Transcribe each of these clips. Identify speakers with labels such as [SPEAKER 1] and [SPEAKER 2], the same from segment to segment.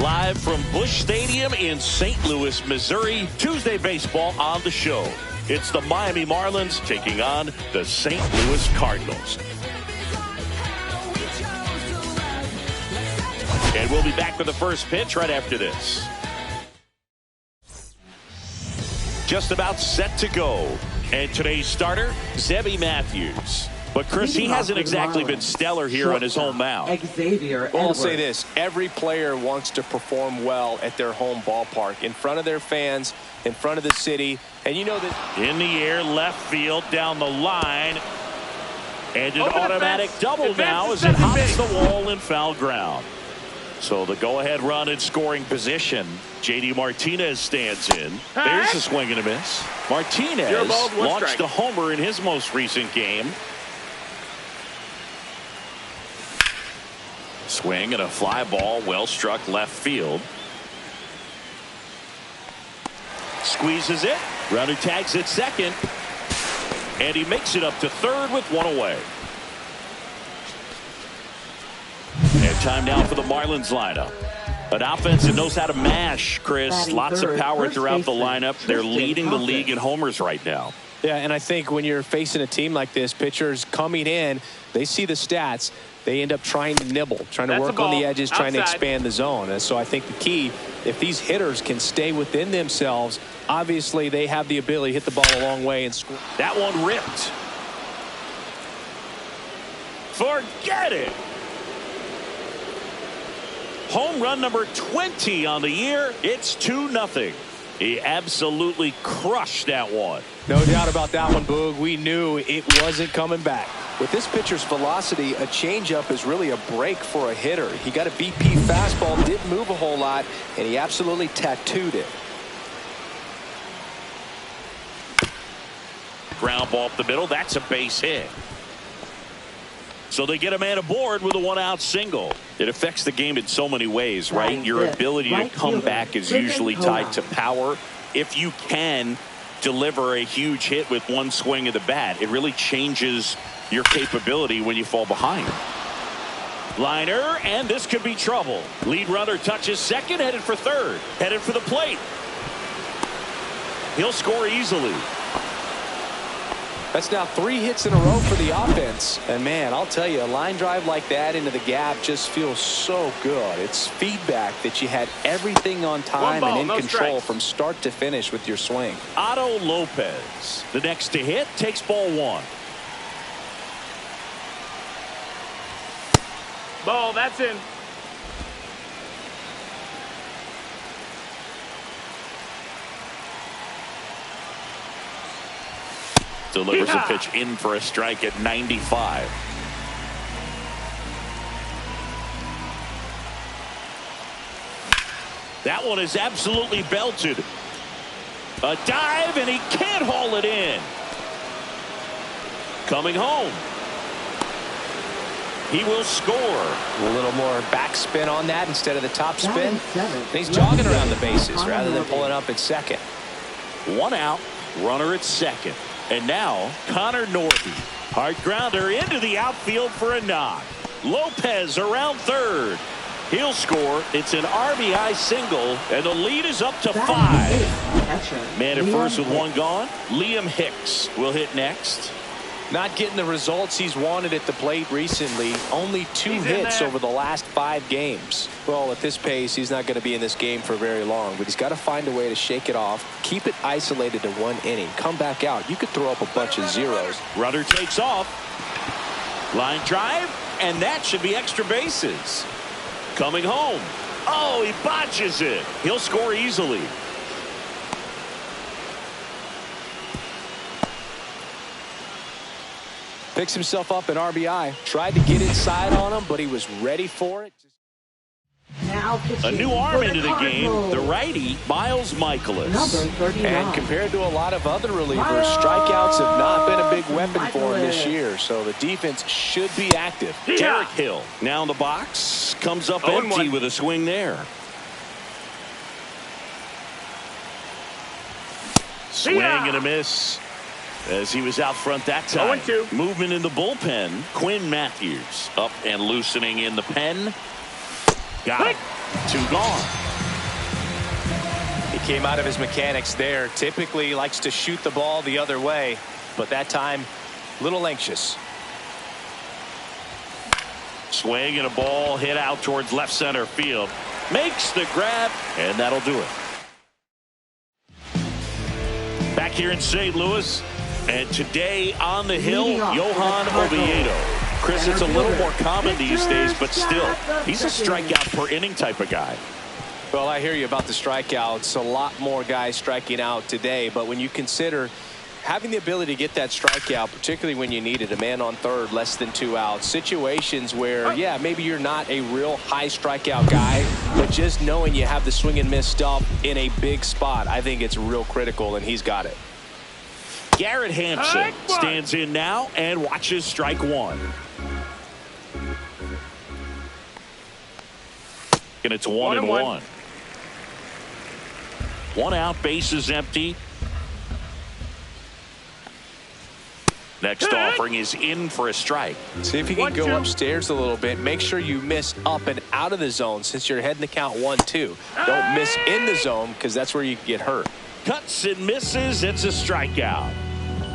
[SPEAKER 1] Live from Busch Stadium in St. Louis, Missouri, Tuesday baseball on the show. It's the Miami Marlins taking on the St. Louis Cardinals. And we'll be back with the first pitch right after this. Just about set to go. And today's starter, Zebby Matthews. But, Chris, he hasn't exactly been stellar here on his home mound.
[SPEAKER 2] I'll say this. Every player wants to perform well at their home ballpark, in front of their fans, in front of the city. And you know that.
[SPEAKER 1] In the air, left field, down the line. And an automatic double now as it hops the wall in foul ground. So the go-ahead run in scoring position. J.D. Martinez stands in. There's a swing and a miss. Martinez launched a homer in his most recent game. Swing and a fly ball, well struck left field. Squeezes it. Runner tags at second. And he makes it up to third with one away. And time now for the Marlins lineup. An offense that knows how to mash, Chris. Lots of power throughout the lineup. They're leading the league in homers right now.
[SPEAKER 2] Yeah, and I think when you're facing a team like this, pitchers coming in, they see the stats. They end up trying to nibble, trying to work on the edges, trying to expand the zone. And so I think the key, if these hitters can stay within themselves, obviously they have the ability to hit the ball a long way and score.
[SPEAKER 1] That one ripped. Forget it. Home run number 20 on the year. It's 2-0. He absolutely crushed that one.
[SPEAKER 2] No doubt about that one, Boog. We knew it wasn't coming back. With this pitcher's velocity, a changeup is really a break for a hitter. He got a BP fastball, didn't move a whole lot, and he absolutely tattooed it.
[SPEAKER 1] Ground ball up the middle. That's a base hit. So they get a man aboard with a one-out single. It affects the game in so many ways, right? Your ability to come back is usually tied to power. If you can deliver a huge hit with one swing of the bat, it really changes your capability when you fall behind. Liner, and this could be trouble. Lead runner touches second, headed for third, headed for the plate. He'll score easily.
[SPEAKER 2] That's now 3 hits in a row for the offense. And, man, I'll tell you, a line drive like that into the gap just feels so good. It's feedback that you had everything on time and in control from start to finish with your swing.
[SPEAKER 1] Otto Lopez, the next to hit, takes ball 1.
[SPEAKER 3] Ball, that's in.
[SPEAKER 1] Delivers a pitch in for a strike at 95. That one is absolutely belted. A dive, and he can't haul it in. Coming home. He will score.
[SPEAKER 2] A little more backspin on that instead of the top spin. He's jogging around the bases rather than pulling up at second.
[SPEAKER 1] 1 out, runner at second. And now Connor Norby. Hard grounder into the outfield for a knock. Lopez around third. He'll score. It's an RBI single, and the lead is up to 5. Man at first with 1 gone. Liam Hicks will hit next.
[SPEAKER 2] Not getting the results he's wanted at the plate recently. Only 2 hits over the last 5 games. Well, at this pace, he's not going to be in this game for very long, but he's got to find a way to shake it off, keep it isolated to 1 inning, come back out. You could throw up a bunch of zeros.
[SPEAKER 1] Runner takes off. Line drive, and that should be extra bases. Coming home. Oh, he botches it. He'll score easily.
[SPEAKER 2] Picks himself up an RBI. Tried to get inside on him, but he was ready for it.
[SPEAKER 1] A new arm into the game, the righty, Miles Michaelis.
[SPEAKER 2] And compared to a lot of other relievers, strikeouts have not been a big weapon for him this year, so the defense should be active.
[SPEAKER 1] Derek Hill now in the box, comes up empty with a swing there. Swing and a miss as he was out front that time. Movement in the bullpen. Quinn Matthews up and loosening in the pen. Got it. 2 gone.
[SPEAKER 2] He came out of his mechanics there. Typically likes to shoot the ball the other way, but that time a little anxious.
[SPEAKER 1] Swing and a ball hit out towards left center field. Makes the grab, and that'll do it. Back here in St. Louis, and today on the hill, Johan Oviedo. Chris, it's a little more common these days, but still, he's a strikeout per inning type of guy.
[SPEAKER 2] Well, I hear you about the strikeouts. A lot more guys striking out today, but when you consider having the ability to get that strikeout, particularly when you need it, a man on third, less than 2 outs, situations where, yeah, maybe you're not a real high strikeout guy, but just knowing you have the swing and miss stuff in a big spot, I think it's real critical, and he's got it.
[SPEAKER 1] Garrett Hampson stands in now and watches strike 1. And it's 1-1. 1 out, bases empty. Next offering is in for a strike.
[SPEAKER 2] See if you can go upstairs a little bit. Make sure you miss up and out of the zone since you're heading to count 1-2. Don't miss in the zone because that's where you get hurt.
[SPEAKER 1] Cuts and misses. It's a strikeout.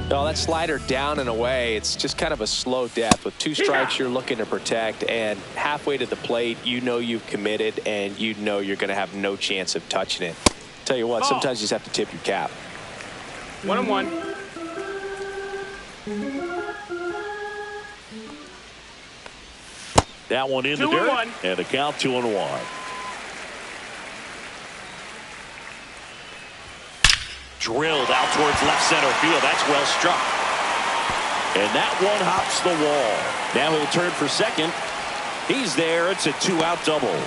[SPEAKER 2] No, that slider down and away. It's just kind of a slow death. With 2 strikes, you're looking to protect, and halfway to the plate, you know you've committed, and you know you're going to have no chance of touching it. Tell you what, sometimes you just have to tip your cap.
[SPEAKER 3] 1-1.
[SPEAKER 1] That one in the dirt, and a count 2-1. Drilled out towards left center field. That's well struck. And that one hops the wall. Now he'll turn for second. He's there. It's a 2-out double.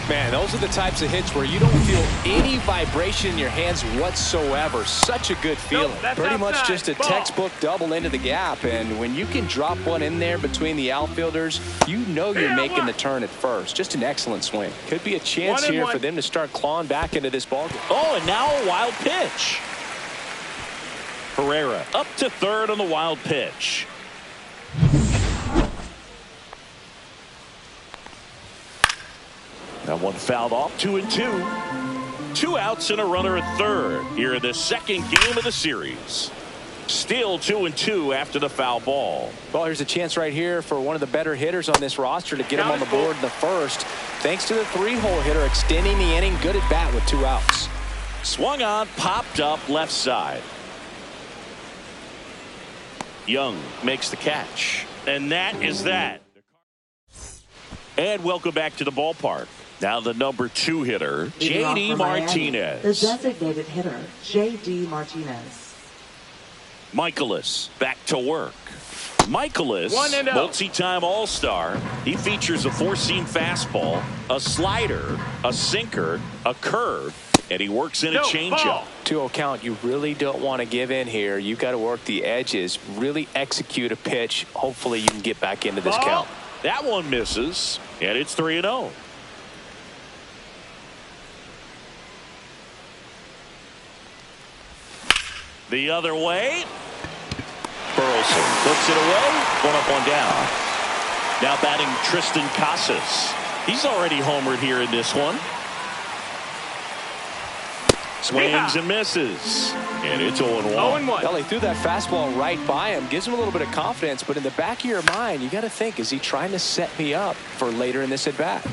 [SPEAKER 2] Man, those are the types of hits where you don't feel any vibration in your hands whatsoever. Such a good feeling. Pretty much just a textbook double into the gap. And when you can drop one in there between the outfielders, you know you're making the turn at first. Just an excellent swing. Could be a chance here for them to start clawing back into this ballgame.
[SPEAKER 1] Oh, and now a wild pitch. Herrera up to third on the wild pitch. That one fouled off. 2-2. 2 outs and a runner at third here in the second game of the series. Still 2-2 after the foul ball.
[SPEAKER 2] Well, here's a chance right here for one of the better hitters on this roster to get him on the board in the first. Thanks to the 3-hole hitter extending the inning. Good at bat with 2 outs.
[SPEAKER 1] Swung on, popped up left side. Young makes the catch. And that is that. And welcome back to the ballpark. Now the number 2 hitter, J.D. Martinez.
[SPEAKER 4] The designated hitter, J.D. Martinez.
[SPEAKER 1] Michaelis back to work. Michaelis, multi-time All-Star. He features a 4-seam fastball, a slider, a sinker, a curve, and he works in a changeup.
[SPEAKER 2] 2-0 count. You really don't want to give in here. You've got to work the edges, really execute a pitch. Hopefully you can get back into this count.
[SPEAKER 1] That one misses, and it's 3-0. The other way. Burleson puts it away. 1 up, 1 down. Now batting Tristan Casas. He's already homered here in this one. Swings and misses. And it's 0-1.
[SPEAKER 2] Well, he threw that fastball right by him. Gives him a little bit of confidence. But in the back of your mind, you got to think, is he trying to set me up for later in this at bat?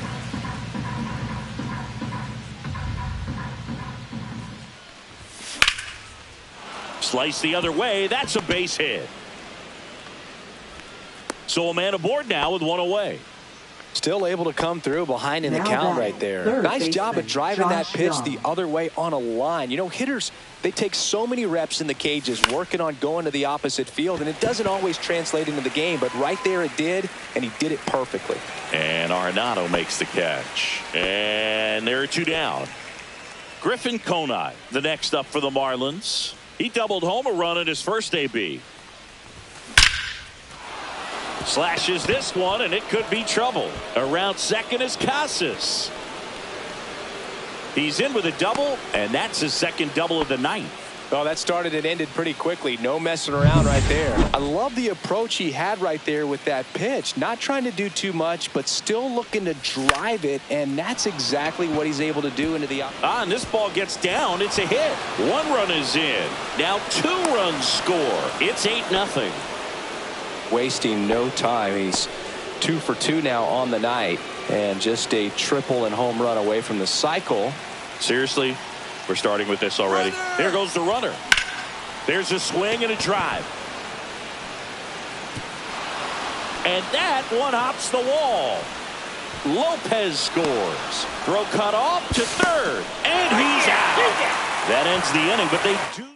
[SPEAKER 1] Slice the other way. That's a base hit. So a man aboard now with 1 away.
[SPEAKER 2] Still able to come through behind in the count right there. Nice job of driving that pitch the other way on a line. You know, hitters, they take so many reps in the cages working on going to the opposite field, and it doesn't always translate into the game, but right there it did, and he did it perfectly.
[SPEAKER 1] And Arenado makes the catch. And there are 2 down. Griffin Conine, the next up for the Marlins. He doubled home a run in his first AB. Slashes this one, and it could be trouble. Around second is Casas. He's in with a double, and that's his second double of the night.
[SPEAKER 2] Well, that started and ended pretty quickly. No messing around right there. I love the approach he had right there with that pitch. Not trying to do too much, but still looking to drive it, and that's exactly what he's able to do into the...
[SPEAKER 1] And this ball gets down. It's a hit. 1 run is in. Now 2 runs score. It's 8-0.
[SPEAKER 2] Wasting no time. He's 2 for 2 now on the night, and just a triple and home run away from the cycle.
[SPEAKER 1] Seriously? We're starting with this already. There goes the runner. There's a swing and a drive. And that one hops the wall. Lopez scores. Throw cut off to third. And he's out. That ends the inning, but they do.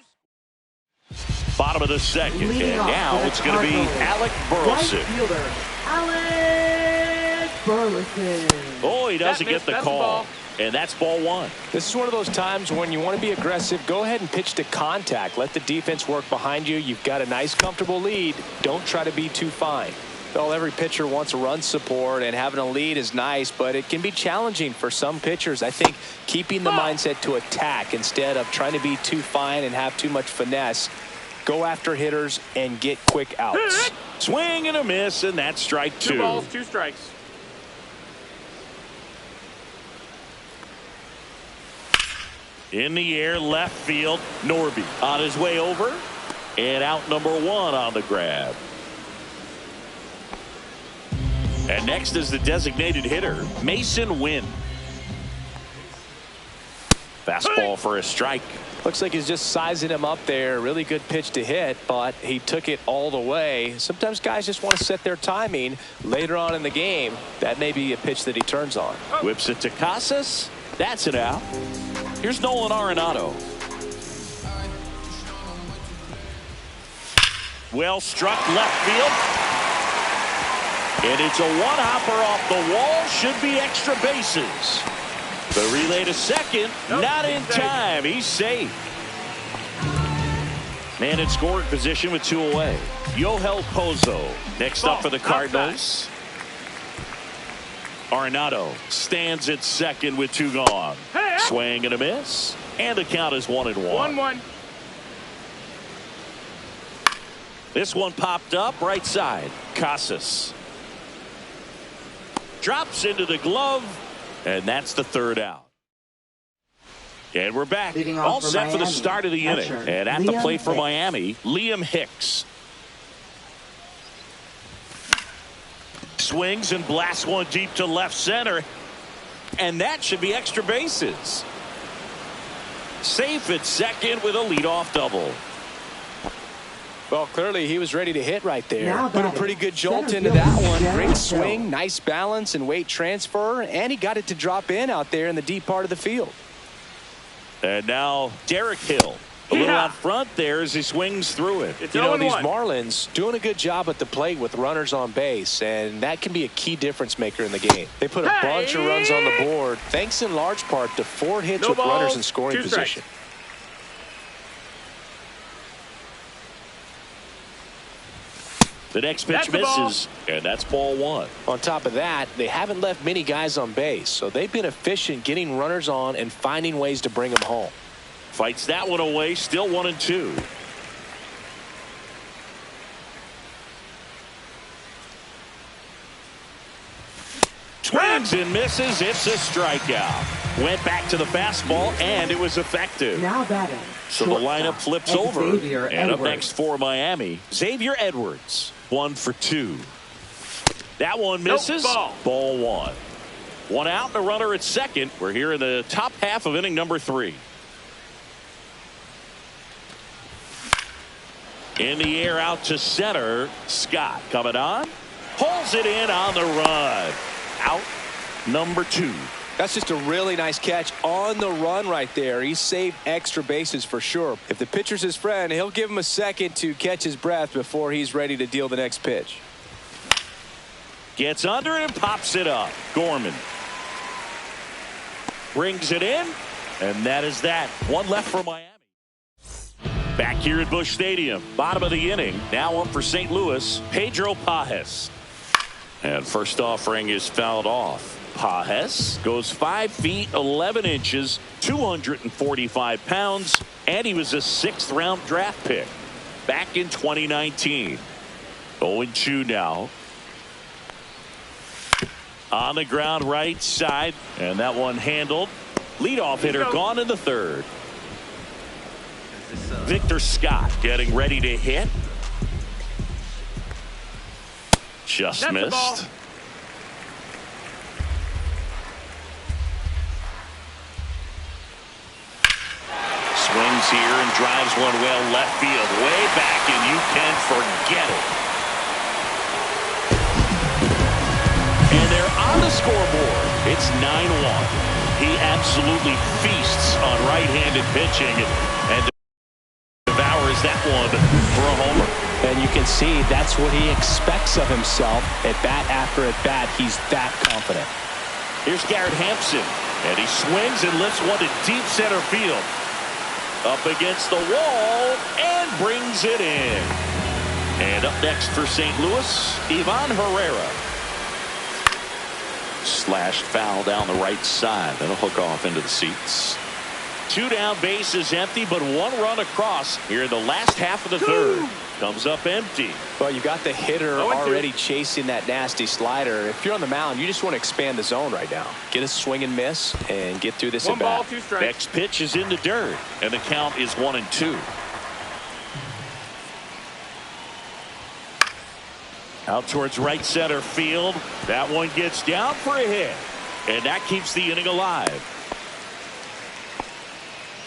[SPEAKER 1] Bottom of the second. And now it's going to be Alec Burleson.
[SPEAKER 4] Right fielder, Alec Burleson.
[SPEAKER 1] Oh, he doesn't get the call. And that's ball 1.
[SPEAKER 2] This is one of those times when you want to be aggressive. Go ahead and pitch to contact. Let the defense work behind you. You've got a nice, comfortable lead. Don't try to be too fine. Well, every pitcher wants a run support, and having a lead is nice, but it can be challenging for some pitchers. I think keeping the mindset to attack instead of trying to be too fine and have too much finesse. Go after hitters and get quick outs.
[SPEAKER 1] Swing and a miss, and that's strike 2.
[SPEAKER 3] 2 balls, 2 strikes.
[SPEAKER 1] In the air, left field, Norby on his way over, and out number 1 on the grab. And next is the designated hitter, Mason Wynn. Fastball for a strike.
[SPEAKER 2] Looks like he's just sizing him up there. Really good pitch to hit, but he took it all the way. Sometimes guys just want to set their timing later on in the game. That may be a pitch that he turns on.
[SPEAKER 1] Whips it to Casas. That's it out. Here's Nolan Arenado. Well struck left field. And it's a one-hopper off the wall. Should be extra bases. The relay to second. Not in time. He's safe. Man in scoring position with 2 away. Yohel Pozo next up for the Cardinals. Arenado stands at second with 2 gone. Swing and a miss. And the count is 1-1.
[SPEAKER 3] 1-1.
[SPEAKER 1] This one popped up right side. Casas drops into the glove, and that's the 3rd out. And we're back. All set for the start of the inning. And at the plate for Miami, Liam Hicks. Swings and blasts one deep to left center. And that should be extra bases. Safe at second with a leadoff double.
[SPEAKER 2] Well, clearly he was ready to hit right there. Put a pretty good jolt into that one. Great swing, nice balance and weight transfer, and he got it to drop in out there in the deep part of the field.
[SPEAKER 1] And now Derek Hill. A little out front there as he swings through it.
[SPEAKER 2] You know, these Marlins doing a good job at the plate with runners on base, and that can be a key difference maker in the game. They put a bunch of runs on the board, thanks in large part to 4 hits with runners in scoring position.
[SPEAKER 1] The next pitch misses, and that's ball 1.
[SPEAKER 2] On top of that, they haven't left many guys on base, so they've been efficient getting runners on and finding ways to bring them home.
[SPEAKER 1] Fights that one away, still 1-2. Swings and misses. It's a strikeout. Went back to the fastball, and it was effective.
[SPEAKER 4] Now batting.
[SPEAKER 1] So the lineup flips over.
[SPEAKER 4] Xavier
[SPEAKER 1] and up
[SPEAKER 4] Edwards.
[SPEAKER 1] next for Miami, Xavier Edwards. 1 for 2. That one misses. Ball 1. 1 out, the runner at second. We're here in the top half of inning number 3. In the air out to center. Scott coming on. Pulls it in on the run. Out number 2.
[SPEAKER 2] That's just a really nice catch on the run right there. He saved extra bases for sure. If the pitcher's his friend, he'll give him a second to catch his breath before he's ready to deal the next pitch.
[SPEAKER 1] Gets under it and pops it up. Gorman brings it in, and that is that. 1 left for Miami. Back here at Busch Stadium, bottom of the inning. Now up for St. Louis, Pedro Pajes. And first offering is fouled off. Pages goes 5 feet 11 inches, 245 pounds, and he was a 6th round draft pick back in 2019. 0-2 now. On the ground right side, and that one handled. Leadoff hitter gone in the 3rd. Victor Scott getting ready to hit. Just missed. Swings here and drives one well left field, way back, and you can forget it. And they're on the scoreboard. It's 9-1. He absolutely feasts on right-handed pitching and devours that one for a homer.
[SPEAKER 2] And you can see that's what he expects of himself at bat after at bat. He's that confident.
[SPEAKER 1] Here's Garrett Hampson, and he swings and lifts one to deep center field. Up against the wall and brings it in. And up next for St. Louis, Ivan Herrera. Slashed foul down the right side. That'll hook off into the seats. 2 down, bases empty, but 1 run across here in the last half of the 3rd. Comes up empty.
[SPEAKER 2] Well, you got the hitter already chasing that nasty slider. If you're on the mound, you just want to expand the zone right now. Get a swing and miss and get through this at bat.
[SPEAKER 3] 1 ball, 2 strikes.
[SPEAKER 1] Next pitch is in the dirt, and the count is 1-2. Out towards right center field. That one gets down for a hit, and that keeps the inning alive.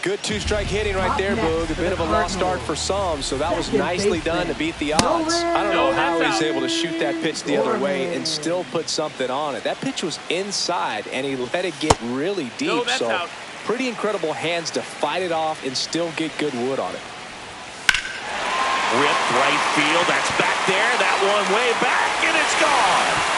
[SPEAKER 2] Good 2-strike hitting right there, Boog. A bit of a lost start for some, so that was nicely done to beat the odds. I don't know how he's able to shoot that pitch the other way and still put something on it. That pitch was inside, and he let it get really deep. So pretty incredible hands to fight it off and still get good wood on it.
[SPEAKER 1] Ripped right field. That's back there. That one way back, and it's gone.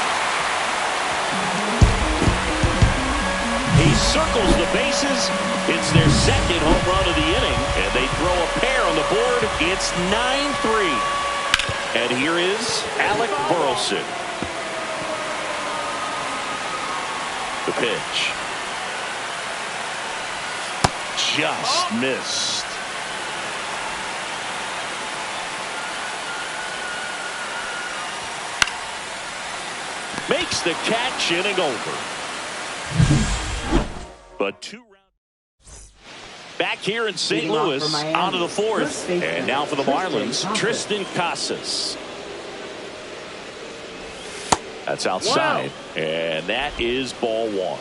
[SPEAKER 1] He circles the bases. It's their 2nd home run of the inning, and they throw a pair on the board. It's 9-3. And here is Alec Burleson. The pitch. Just missed. Makes the catch, inning over. But 2 rounds back here in St. Louis, on to the 4th. And now for the Marlins, Tristan Casas. That's outside. Wow. And that is ball 1.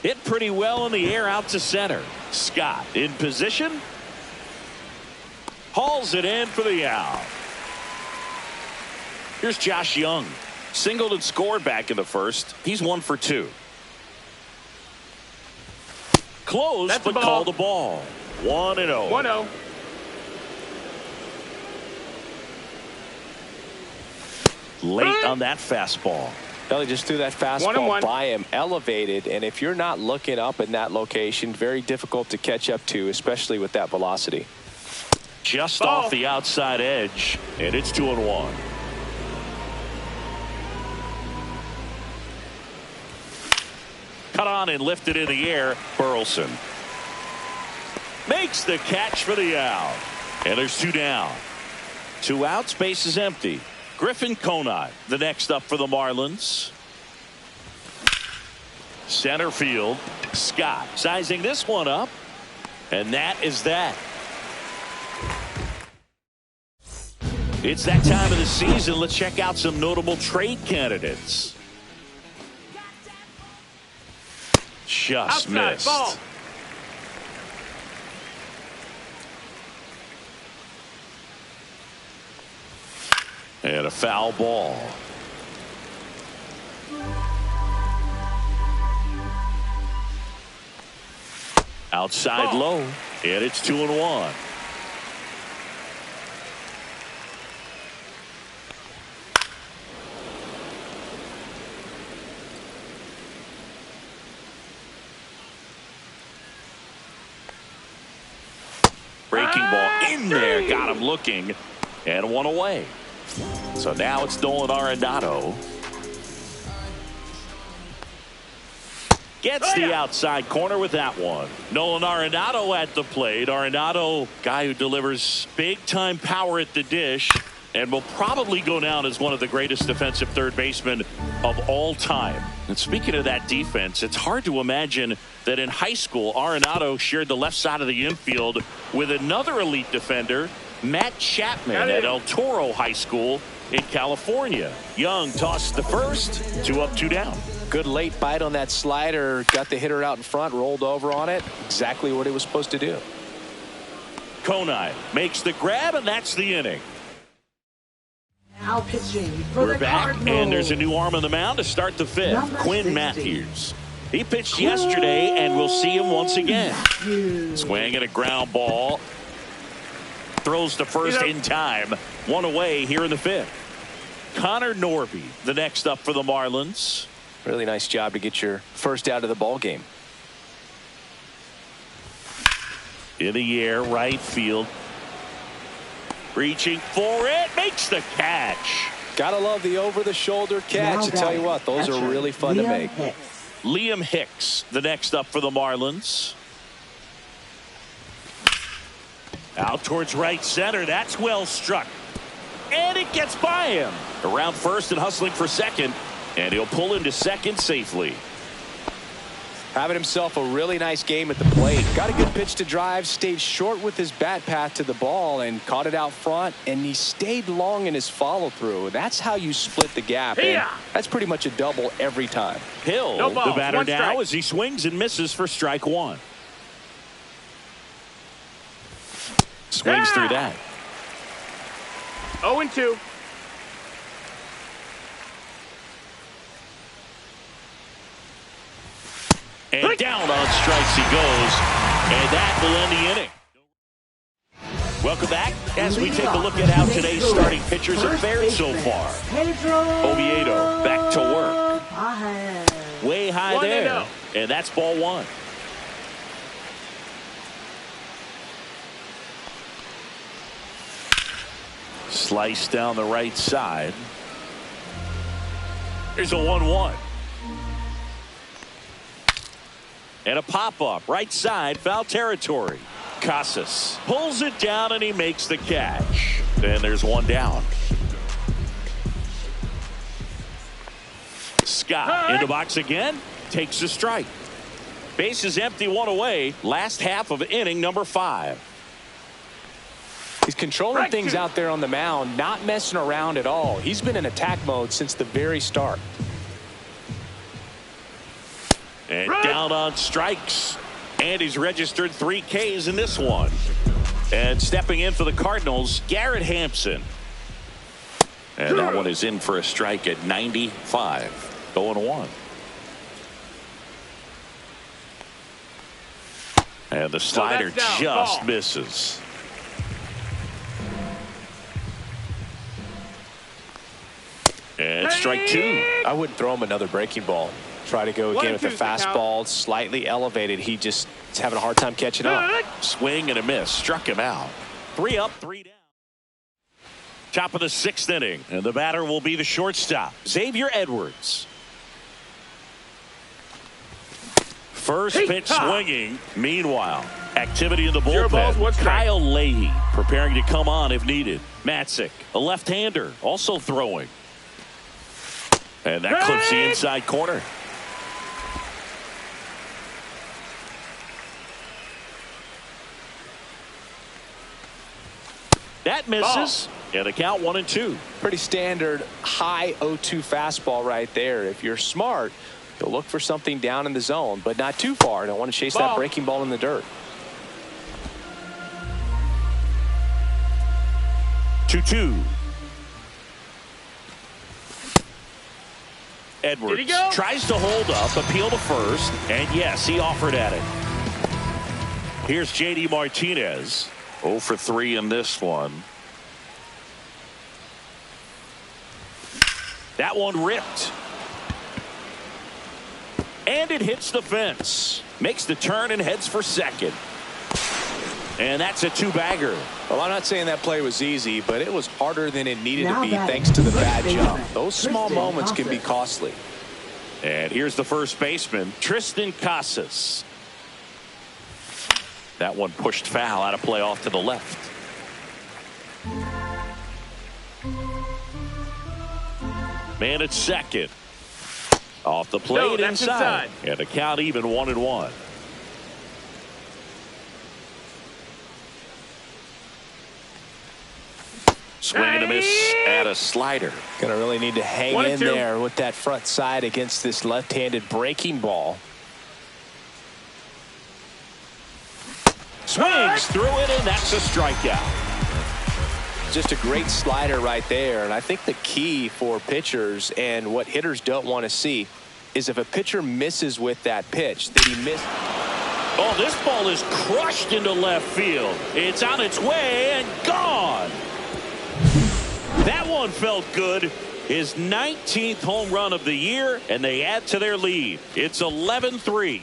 [SPEAKER 1] Hit pretty well in the air out to center. Scott in position. Hauls it in for the out. Here's Josh Young. Singled and scored back in the 1st. He's 1 for 2. Close, but called the ball. 1-0.
[SPEAKER 3] 1-0.
[SPEAKER 1] Late on that fastball.
[SPEAKER 2] He just threw that fastball by him, elevated, and if you're not looking up in that location, very difficult to catch up to, especially with that velocity.
[SPEAKER 1] Just off the outside edge, and it's 2-1. Cut on and lifted in the air. Burleson makes the catch for the out, and there's 2 down. 2 outs, base is empty. Griffin Conine, the next up for the Marlins. Center field. Scott sizing this one up, and that is that. It's that time of the season. Let's check out some notable trade candidates. Just missed.
[SPEAKER 3] Ball.
[SPEAKER 1] And a foul ball. Outside low, and it's 2-1. Breaking ball in there, got him looking, and 1 away. So now it's Nolan Arenado. Gets the outside corner with that one. Nolan Arenado at the plate. Arenado, guy who delivers big-time power at the dish and will probably go down as one of the greatest defensive third basemen of all time. And speaking of that defense, it's hard to imagine that in high school, Arenado shared the left side of the infield with another elite defender, Matt Chapman, at El Toro High School in California. Young tosses the first, 2 up, 2 down.
[SPEAKER 2] Good late bite on that slider. Got the hitter out in front, rolled over on it. Exactly what he was supposed to do.
[SPEAKER 1] Conine makes the grab, and that's the inning.
[SPEAKER 4] Now pitching for
[SPEAKER 1] We're
[SPEAKER 4] the
[SPEAKER 1] back,
[SPEAKER 4] Cardinals.
[SPEAKER 1] and there's a new arm on the mound to start the fifth.
[SPEAKER 4] Number
[SPEAKER 1] Quinn
[SPEAKER 4] 60.
[SPEAKER 1] Matthews. He pitched yesterday, and we'll see him once again. Swing and a ground ball. Throws to first in time. 1 away here in the fifth. Connor Norby, the next up for the Marlins.
[SPEAKER 2] Really nice job to get your first out of the ball game.
[SPEAKER 1] In the air, right field. Reaching for it, makes the catch.
[SPEAKER 2] Gotta love the over-the-shoulder catch. I tell you what, those are really fun to make.
[SPEAKER 1] Liam Hicks, the next up for the Marlins. Out towards right center. That's well struck. And it gets by him. Around first and hustling for second. And he'll pull into second safely.
[SPEAKER 2] Having himself a really nice game at the plate. Got a good pitch to drive. Stayed short with his bat path to the ball and caught it out front. And he stayed long in his follow-through. That's how you split the gap. And that's pretty much a double every time.
[SPEAKER 1] Hill, the batter now, as he swings and misses for strike one. Swings through that.
[SPEAKER 3] 0-2.
[SPEAKER 1] And down on strikes he goes. And that will end the inning. Welcome back as we take a look at how today's starting pitchers have fared so far. Oviedo back to work. Way high there. And that's ball one. Slice down the right side. Here's a 1-1. And a pop-up right side, foul territory. Casas pulls it down and he makes the catch. And there's one down. Scott in the box again, takes a strike. Base is empty, 1 away. Last half of inning number 5.
[SPEAKER 2] He's controlling things out there on the mound, not messing around at all. He's been in attack mode since the very start.
[SPEAKER 1] And down on strikes. And he's registered 3 Ks in this one. And stepping in for the Cardinals, Garrett Hampson. And that one is in for a strike at 95. 0-1. And the slider just misses. And strike 2.
[SPEAKER 2] I wouldn't throw him another breaking ball. Try to go again with the fastball, slightly elevated. He just is having a hard time catching up.
[SPEAKER 1] Swing and a miss. Struck him out. 3 up, 3 down. Top of the 6th inning. And the batter will be the shortstop, Xavier Edwards. First pitch swinging. Meanwhile, activity in the bullpen. Kyle Leahy preparing to come on if needed. Matzik, a left-hander, also throwing. And that clips the inside corner. That misses. And the count 1-2.
[SPEAKER 2] Pretty standard high 0-2 fastball right there. If you're smart, you'll look for something down in the zone, but not too far. Don't want to chase that breaking ball in the dirt.
[SPEAKER 1] 2-2. Edwards tries to hold up, appeal to first, and yes, he offered at it. Here's J.D. Martinez. 0 for 3 in this one. That one ripped. And it hits the fence. Makes the turn and heads for second. And that's a two-bagger.
[SPEAKER 2] Well, I'm not saying that play was easy, but it was harder than it needed to be thanks to the bad jump. Those small moments can be costly.
[SPEAKER 1] And here's the first baseman, Tristan Casas. That one pushed foul, out of play off to the left. Man at second. Off the plate inside. And the count even 1-1. Swing and a miss at a slider.
[SPEAKER 2] Gonna really need to hang in there with that front side against this left-handed breaking ball.
[SPEAKER 1] Swings through it, and that's a strikeout.
[SPEAKER 2] Just a great slider right there. And I think the key for pitchers and what hitters don't want to see is if a pitcher misses with that pitch, that he missed.
[SPEAKER 1] Oh, this ball is crushed into left field. It's on its way and gone. That one felt good. His 19th home run of the year, and they add to their lead. It's 11-3.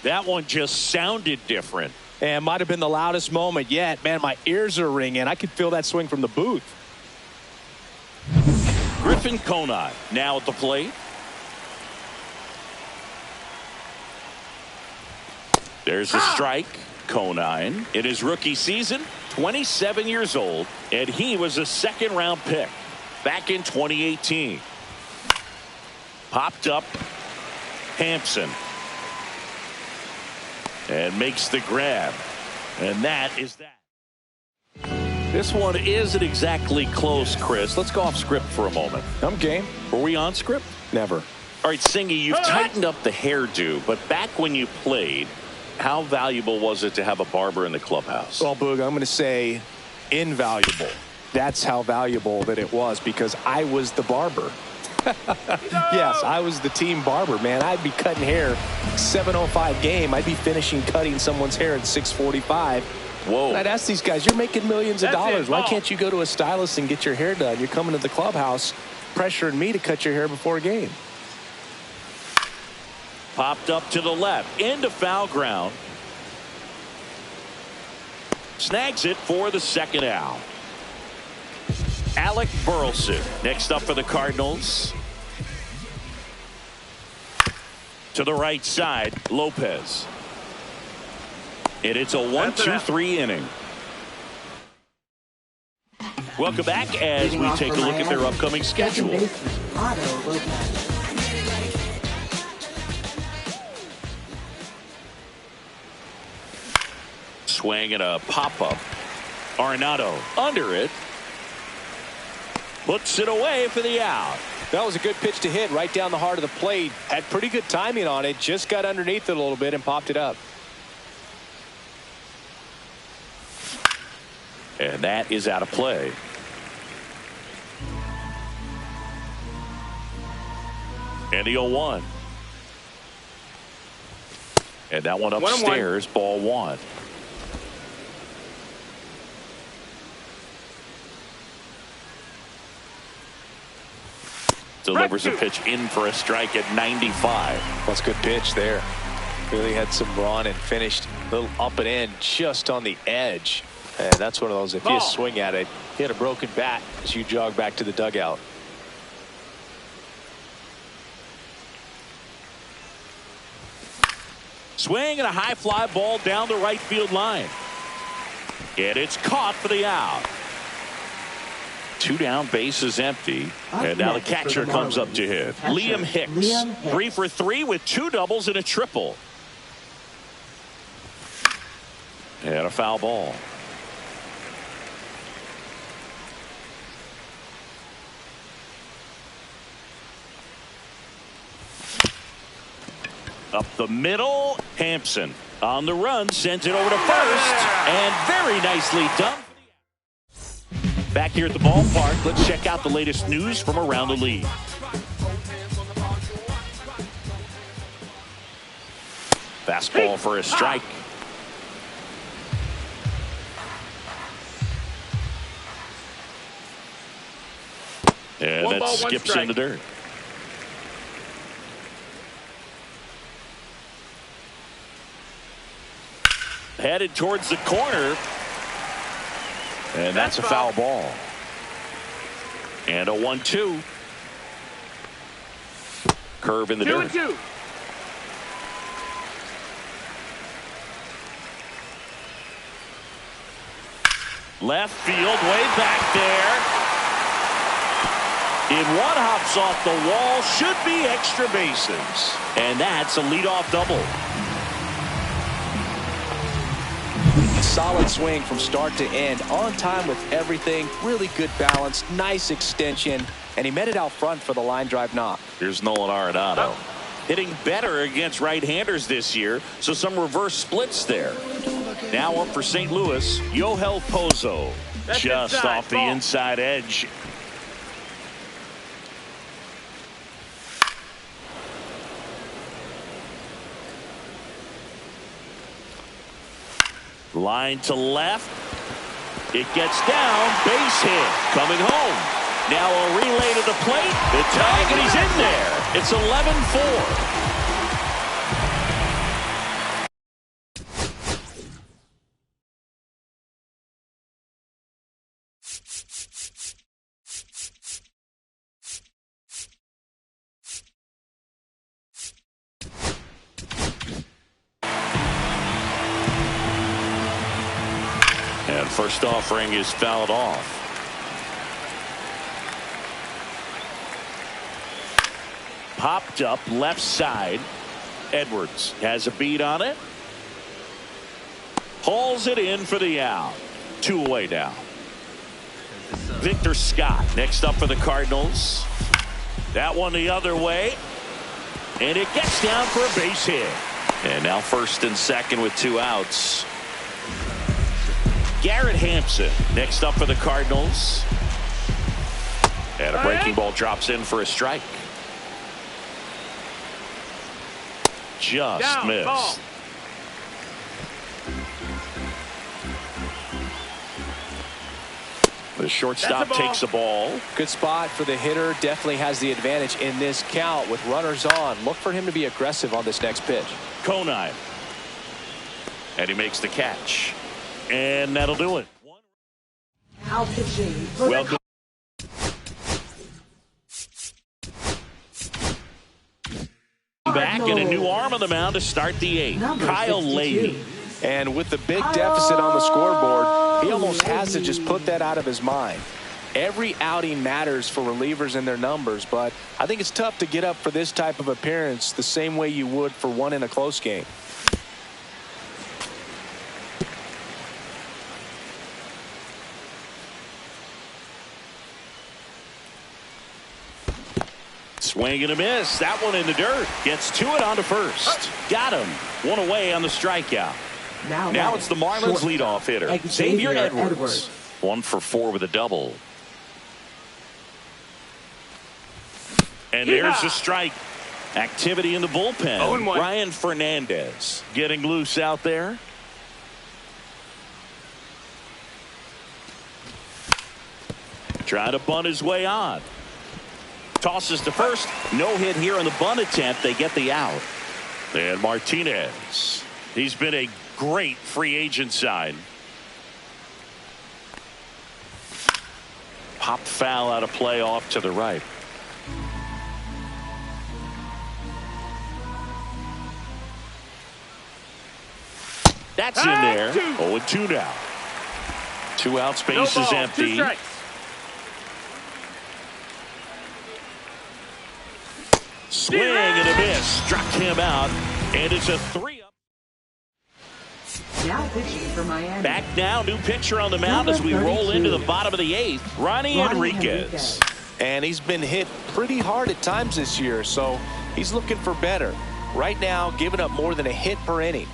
[SPEAKER 1] That one just sounded different.
[SPEAKER 2] And might have been the loudest moment yet. Man, my ears are ringing. I could feel that swing from the booth.
[SPEAKER 1] Griffin Conine now at the plate. There's a strike. Conine in his rookie season, 27 years old, and he was a second-round pick back in 2018. Popped up Hampson and makes the grab, and that is that. This one isn't exactly close, Chris. Let's go off script for a moment.
[SPEAKER 2] I'm game.
[SPEAKER 1] Were we on script?
[SPEAKER 2] Never.
[SPEAKER 1] All right, Singy, you've tightened up the hairdo, but back when you played, how valuable was it to have a barber in the clubhouse?
[SPEAKER 2] Well, Boog, I'm going to say invaluable. That's how valuable that it was, because I was the barber. Yes, I was the team barber, man. I'd be cutting hair 7:05 game. I'd be finishing cutting someone's hair at 6:45.
[SPEAKER 1] Whoa.
[SPEAKER 2] And I'd ask these guys, you're making millions of dollars. Why can't you go to a stylist and get your hair done? You're coming to the clubhouse pressuring me to cut your hair before a game.
[SPEAKER 1] Popped up to the left, into foul ground. Snags it for the second out. Alec Burleson next up for the Cardinals. To the right side, Lopez. And it's a 1-2-3 inning. Welcome back as we take a look at their upcoming schedule. Swing and a pop-up. Arenado under it. Puts it away for the out.
[SPEAKER 2] That was a good pitch to hit right down the heart of the plate. Had pretty good timing on it. Just got underneath it a little bit and popped it up.
[SPEAKER 1] And that is out of play. And the 0-1. And that one upstairs, ball one. Delivers a pitch in for a strike at 95.
[SPEAKER 2] That's a good pitch there. Really had some run and finished a little up and in just on the edge. And that's one of those, if you swing at it, hit a broken bat as you jog back to the dugout.
[SPEAKER 1] Swing and a high fly ball down the right field line. And it's caught for the out. Two down, bases empty. And now the catcher comes up to hit. Liam Hicks. 3 for 3 with 2 doubles and a triple. And a foul ball. Up the middle, Hampson on the run, sends it over to first, and very nicely done. Back here at the ballpark, let's check out the latest news from around the league. Fastball for a strike. And that skips in the dirt. Headed towards the corner. And that's a foul ball. And a 1-2. Curve in the dirt.
[SPEAKER 3] 2-2.
[SPEAKER 1] Left field, way back there. In one, hops off the wall, should be extra bases. And that's a leadoff double.
[SPEAKER 2] Solid swing from start to end, on time with everything, really good balance, nice extension, and he met it out front for the line drive knock.
[SPEAKER 1] Here's Nolan Arenado. Hitting better against right-handers this year, so some reverse splits there. Now up for St. Louis, Yoel Pozo.
[SPEAKER 3] That's
[SPEAKER 1] just
[SPEAKER 3] inside.
[SPEAKER 1] off the
[SPEAKER 3] Ball.
[SPEAKER 1] inside edge. Line to left. It gets down. Base hit. Coming home. Now a relay to the plate. The tag, and he's in there. It's 11-4. And first offering is fouled off. Popped up left side. Edwards has a beat on it. Hauls it in for the out. 2 away now. Victor Scott next up for the Cardinals. That one the other way. And it gets down for a base hit. And now first and second with 2 outs. Garrett Hampson next up for the Cardinals. And a breaking ball drops in for a strike. Just
[SPEAKER 3] Down,
[SPEAKER 1] missed.
[SPEAKER 3] ball.
[SPEAKER 1] The shortstop takes the ball.
[SPEAKER 2] Good spot for the hitter. Definitely has the advantage in this count with runners on. Look for him to be aggressive on this next pitch.
[SPEAKER 1] Conine. And he makes the catch. And that'll do it.
[SPEAKER 4] Now pitching for the
[SPEAKER 1] Welcome. Back and a new arm on the mound to start the 8th.
[SPEAKER 4] Number
[SPEAKER 1] Kyle
[SPEAKER 4] 62.
[SPEAKER 1] Leahy.
[SPEAKER 2] And with the big deficit on the scoreboard, he almost has to just put that out of his mind. Every outing matters for relievers and their numbers, but I think it's tough to get up for this type of appearance the same way you would for one in a close game.
[SPEAKER 1] Swing and a miss. That one in the dirt. Gets to it on to first. Got him. 1 away on the strikeout. Now it's the Marlins leadoff hitter, Xavier Edwards. 1 for 4 with a double. And there's the strike. Activity in the bullpen.
[SPEAKER 3] 0-1.
[SPEAKER 1] Ryan Fernandez getting loose out there. Trying to bunt his way on. Tosses to first. No hit here on the bunt attempt. They get the out. And Martinez. He's been a great free agent sign. Popped foul out of play off to the right. That's in there. 0-2 now. 2 outs, base is empty.
[SPEAKER 3] 2 strikes.
[SPEAKER 1] Swing and a miss. Struck him out. And it's a 3-up.
[SPEAKER 4] Now pitching for Miami.
[SPEAKER 1] Back now, new pitcher on the mound as we roll into the bottom of the 8th. Ronnie Enriquez.
[SPEAKER 2] And he's been hit pretty hard at times this year, so he's looking for better. Right now, giving up more than a hit per inning.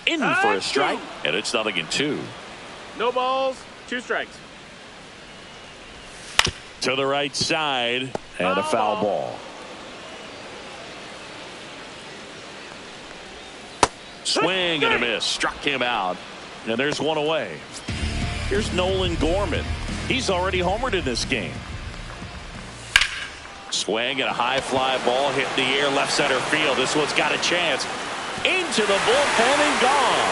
[SPEAKER 1] In for a strike. And it's 0-2.
[SPEAKER 3] No balls, 2 strikes.
[SPEAKER 1] To the right side. And a foul ball. Swing and a miss. Struck him out. And there's 1 away. Here's Nolan Gorman. He's already homered in this game. Swing and a high fly ball hit in the air left center field. This one's got a chance. Into the bullpen and gone.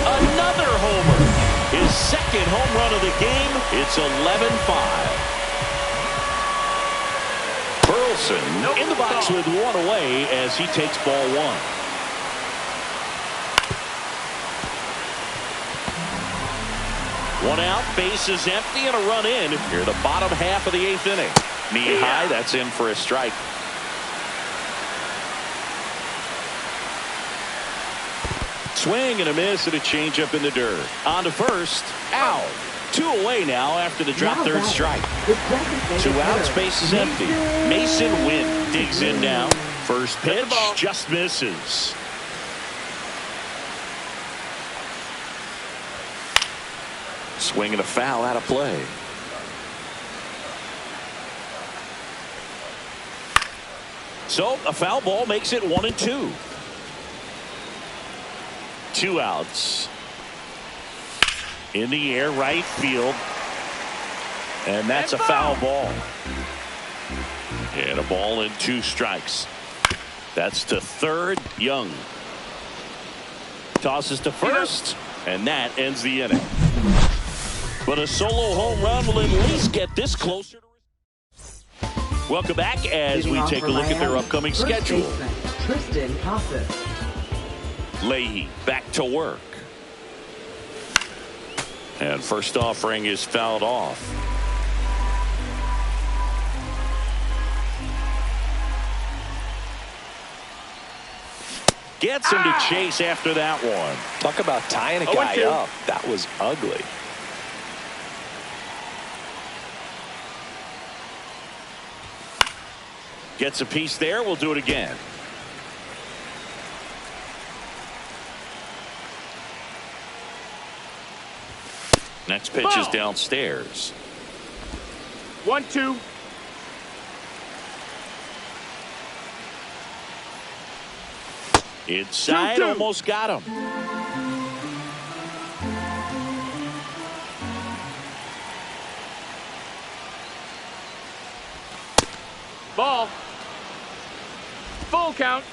[SPEAKER 1] Another another homer. His second home run of the game. It's 11-5. Burleson in the box with one away as he takes ball one. One out, base is empty, and a run in here the bottom half of the 8th inning. Knee high, that's in for a strike. Swing and a miss and a changeup in the dirt. On to first. Out. 2 away now after the drop third strike. 2 outs, base is empty. Mason Wynn digs in now. First pitch just misses. Swing and a foul out of play. So a foul ball makes it 1-2. 2 outs. In the air, right field. And that's a foul ball. And a ball and 2 strikes. That's to third. Young tosses to first, and that ends the inning. But a solo home run will at least get this closer. Welcome back as we take a look at their upcoming schedule. Leahy back to work. And first offering is fouled off. Gets him to chase after that one.
[SPEAKER 2] Talk about tying a guy up. That was ugly.
[SPEAKER 1] Gets a piece there. We'll do it again. Next pitch is downstairs.
[SPEAKER 3] 1-2.
[SPEAKER 1] Inside, almost got him.
[SPEAKER 3] Ball. Full count.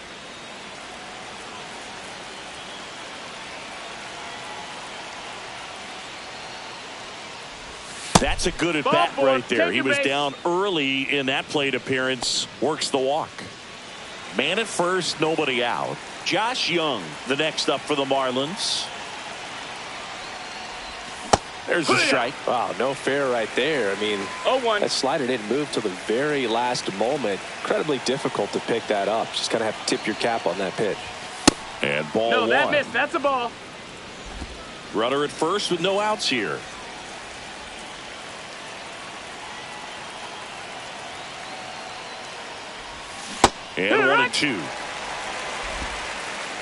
[SPEAKER 1] That's a good at bat right there. He was down early in that plate appearance. Works the walk. Man at first, nobody out. Josh Young, the next up for the Marlins. There's a strike.
[SPEAKER 2] Wow, no fair right there. I mean,
[SPEAKER 3] 0-1.
[SPEAKER 2] That slider didn't move till the very last moment. Incredibly difficult to pick that up. Just kind of have to tip your cap on that pitch.
[SPEAKER 1] And ball one.
[SPEAKER 3] No, that missed. That's a ball.
[SPEAKER 1] Runner at first with no outs here. And 1-2.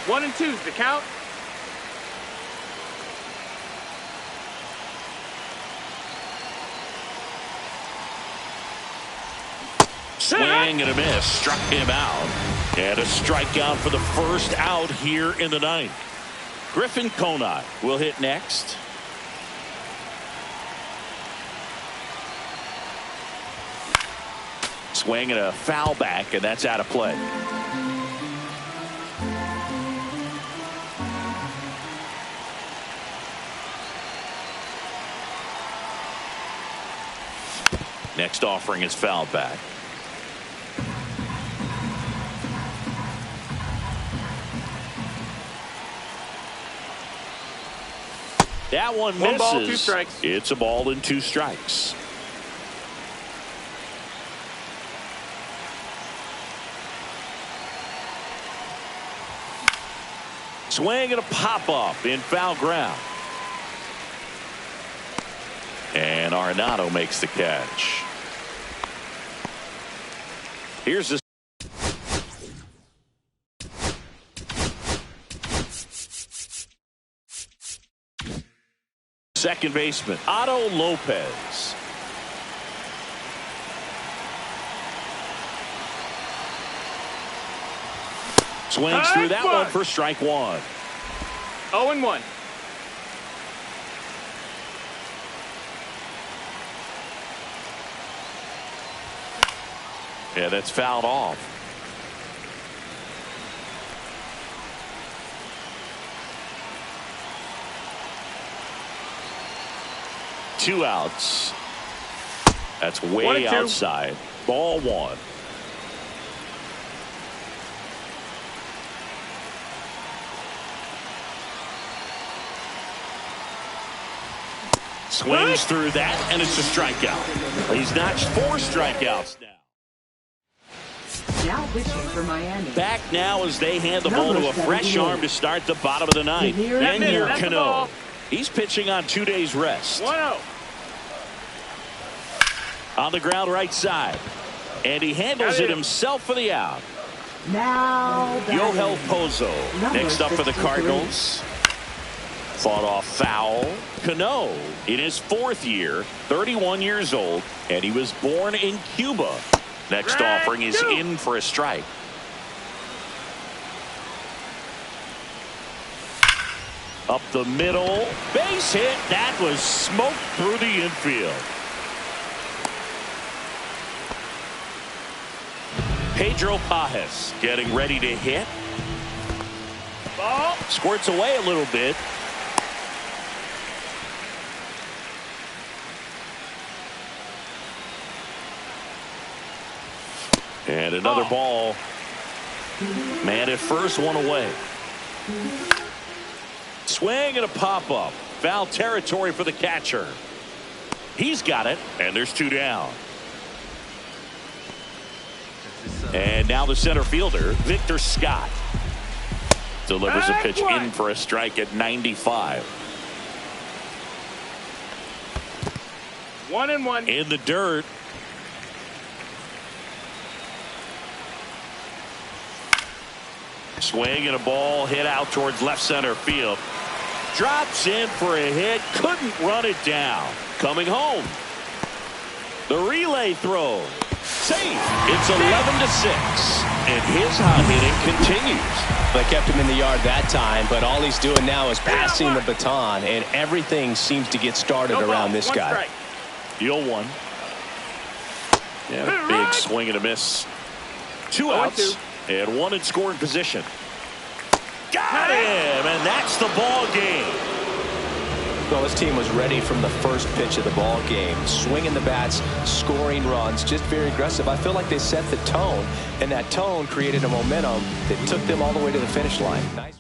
[SPEAKER 3] 1-2's the count.
[SPEAKER 1] Swing and a miss. Struck him out. And a strikeout for the first out here in the ninth. Griffin Conant will hit next. Swing and a foul back, and that's out of play. Next offering is fouled back. That one misses.
[SPEAKER 3] 1 ball, 2 strikes.
[SPEAKER 1] It's a ball and 2 strikes. Swing and a pop-up in foul ground. And Arenado makes the catch. Here's the second baseman, Otto Lopez. Swings through that one for strike 1.
[SPEAKER 3] 0-1.
[SPEAKER 1] Yeah, that's fouled off. 2 outs. That's way outside. Ball 1. Swings through that, and it's a strikeout. He's notched 4 strikeouts now.
[SPEAKER 4] Now pitching for Miami.
[SPEAKER 1] Back now as they hand the ball to a fresh arm to start the bottom of the ninth. Yennier Cano. He's pitching on 2 days rest.
[SPEAKER 3] 1-0.
[SPEAKER 1] On the ground right side. And he handles it himself for the out.
[SPEAKER 4] Now
[SPEAKER 1] Yoel Pozo next up for the Cardinals. Fought off foul. Cano in his 4th year, 31 years old, and he was born in Cuba. Next offering is in for a strike. Up the middle, base hit. That was smoked through the infield. Pedro Pajes getting ready to hit.
[SPEAKER 3] Ball.
[SPEAKER 1] Squirts away a little bit. And another ball. Man at first, 1 away. Swing and a pop-up. Foul territory for the catcher. He's got it, and there's 2 down. And now the center fielder, Victor Scott, delivers a pitch in for a strike at 95.
[SPEAKER 3] 1-1.
[SPEAKER 1] In the dirt. Swing and a ball hit out towards left center field. Drops in for a hit. Couldn't run it down. Coming home. The relay throw. Safe. It's 11-6. And his hot hitting continues.
[SPEAKER 2] They kept him in the yard that time, but all he's doing now is passing the baton, and everything seems to get started around this guy.
[SPEAKER 1] Deal 1. Yeah, big swing and a miss. 2 outs. And 1 in scoring position. Got him, and that's the ball game.
[SPEAKER 2] Well, this team was ready from the first pitch of the ball game. Swinging the bats, scoring runs, just very aggressive. I feel like they set the tone, and that tone created a momentum that took them all the way to the finish line. Nice.